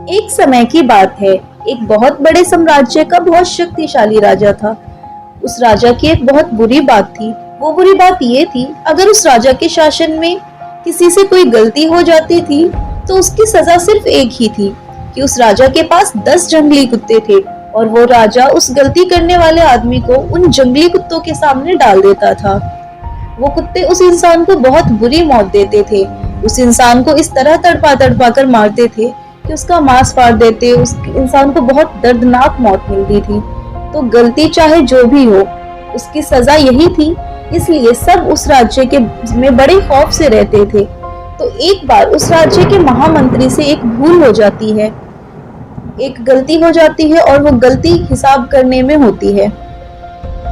एक समय की बात है। एक बहुत बड़े साम्राज्य का बहुत शक्तिशाली राजा था। उस राजा की एक बहुत बुरी बात थी। वो बुरी बात ये थी, अगर उस राजा के शासन में किसी से कोई गलती हो जाती थी तो उसकी सजा सिर्फ एक ही थी कि उस राजा के पास 10 जंगली कुत्ते थे और वो राजा उस गलती करने वाले आदमी को उन जंगली कुत्तों के सामने डाल देता था। वो कुत्ते उस इंसान को बहुत बुरी मौत देते थे। उस इंसान को इस तरह तड़पा तड़पा कर मारते थे कि उसका मांस फाड़ देते। उस इंसान को बहुत दर्दनाक मौत मिलती थी। तो गलती चाहे जो भी हो, उसकी सजा यही थी। इसलिए सब उस राज्य के में बड़े खौफ से रहते थे। तो एक बार उस राज्य के महामंत्री से एक भूल हो जाती है, एक गलती हो जाती है और वो गलती हिसाब करने में होती है।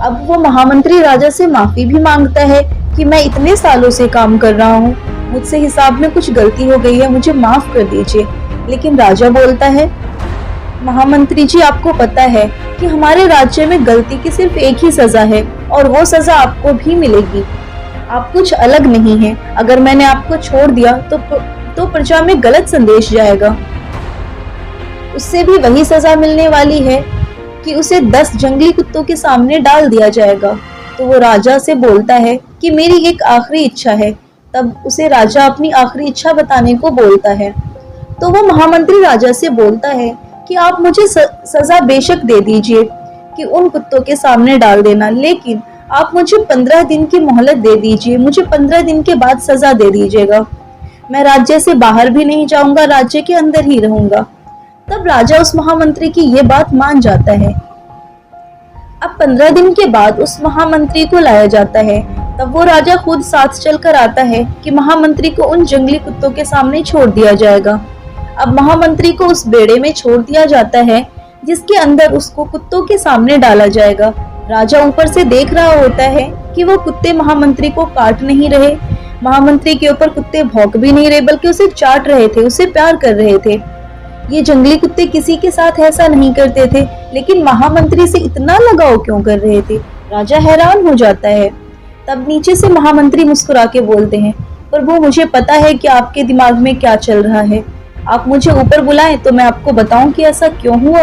अब वो महामंत्री राजा से माफी भी मांगता है कि मैं इतने सालों से काम कर रहा हूँ, मुझसे हिसाब में कुछ गलती हो गई है, मुझे माफ कर दीजिए। लेकिन राजा बोलता है, महामंत्री जी, आपको पता है कि हमारे राज्य में गलती की सिर्फ एक ही सजा है और वो सजा आपको भी मिलेगी। आप कुछ अलग नहीं है। अगर मैंने आपको छोड़ दिया तो प्रजा में गलत संदेश जाएगा। उससे भी वही सजा मिलने वाली है कि उसे 10 जंगली कुत्तों के सामने डाल दिया जाएगा। तो वो राजा से बोलता है कि मेरी एक आखिरी इच्छा है। तब उसे राजा अपनी आखिरी इच्छा बताने को बोलता है। तो वो महामंत्री राजा से बोलता है कि आप मुझे सजा बेशक दे दीजिए कि उन कुत्तों के सामने डाल देना, लेकिन आप मुझे 15 दिन की मोहलत दे दीजिए। मुझे 15 दिन के बाद सजा दे दीजिएगा। मैं राज्य से बाहर भी नहीं जाऊंगा, राज्य के अंदर ही रहूंगा। तब राजा उस महामंत्री की ये बात मान जाता है। अब 15 दिन के बाद उस महामंत्री को लाया जाता है। तब वो राजा खुद साथ चलकर आता है कि महामंत्री को उन जंगली कुत्तों के सामने छोड़ दिया जाएगा। अब महामंत्री को उस बेड़े में छोड़ दिया जाता है जिसके अंदर उसको कुत्तों के सामने डाला जाएगा। राजा ऊपर से देख रहा होता है कि वो कुत्ते महामंत्री को काट नहीं रहे, महामंत्री के ऊपर कुत्ते भौंक भी नहीं रहे, बल्कि उसे चाट रहे थे, उसे प्यार कर रहे थे। ये जंगली कुत्ते किसी के साथ ऐसा नहीं करते थे, लेकिन महामंत्री से इतना लगाव क्यों कर रहे थे? राजा हैरान हो जाता है। तब नीचे से महामंत्री मुस्कुरा के बोलते हैं, प्रभु, मुझे पता है कि आपके दिमाग में क्या चल रहा है। आप मुझे ऊपर बुलाएं तो मैं आपको बताऊं कि ऐसा क्यों हुआ।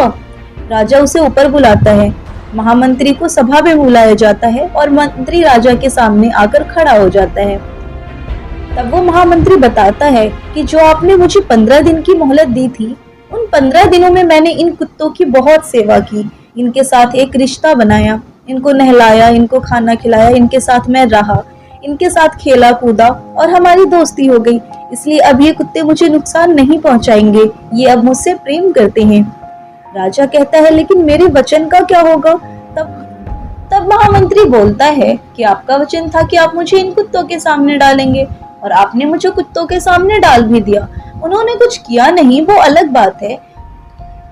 राजा उसे ऊपर बुलाता है। महामंत्री को सभा में बुलाया जाता है और मंत्री राजा के सामने आकर खड़ा हो जाता है। तब वो महामंत्री बताता है कि जो आपने मुझे 15 दिन की मोहलत दी थी, उन 15 दिनों में मैंने इन कुत्तों की बहुत सेवा की, इनके साथ एक रिश्ता बनाया, इनको नहलाया, इनको खाना खिलाया, इनके साथ मैं रहा, इनके साथ खेला कूदा और हमारी दोस्ती हो गई। इसलिए अब ये कुत्ते मुझे नुकसान नहीं पहुंचाएंगे, ये अब मुझसे प्रेम करते हैं। राजा कहता है, लेकिन मेरे वचन का क्या होगा? तब महामंत्री बोलता है कि आपका वचन था कि आप मुझे इन कुत्तों के सामने डालेंगे, और आपने मुझे कुत्तों के सामने डाल भी दिया। उन्होंने कुछ किया नहीं, वो अलग बात है।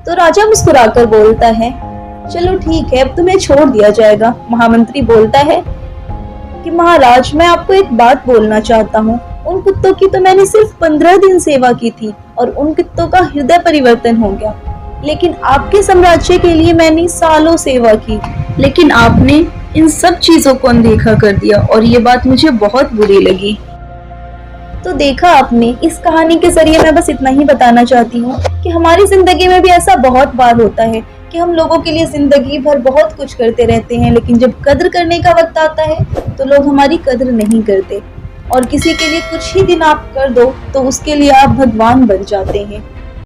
तो राजा मुस्कुराकर बोलता है, चलो ठीक है, अब तुम्हें छोड़ दिया जाएगा। महामंत्री बोलता है कि महाराज, मैं आपको एक बात बोलना चाहता हूँ। उन कुत्तों की तो मैंने सिर्फ 15 दिन सेवा की थी और उन कुत्तों का हृदय परिवर्तन हो गया, लेकिन आपके साम्राज्य के लिए मैंने सालों सेवा की, लेकिन आपने इन सब चीजों को अनदेखा कर दिया और ये बात मुझे बहुत बुरी लगी। तो देखा आपने, इस कहानी के जरिए मैं बस इतना ही बताना चाहती हूँ कि हमारी जिंदगी में भी ऐसा बहुत बार होता है कि हम लोगों के लिए जिंदगी भर बहुत कुछ करते रहते हैं, लेकिन जब कद्र करने का वक्त आता है तो लोग हमारी कद्र नहीं करते। और किसी के लिए कुछ ही दिन आप कर दो तो उसके लिए आप भगवान बन जाते हैं।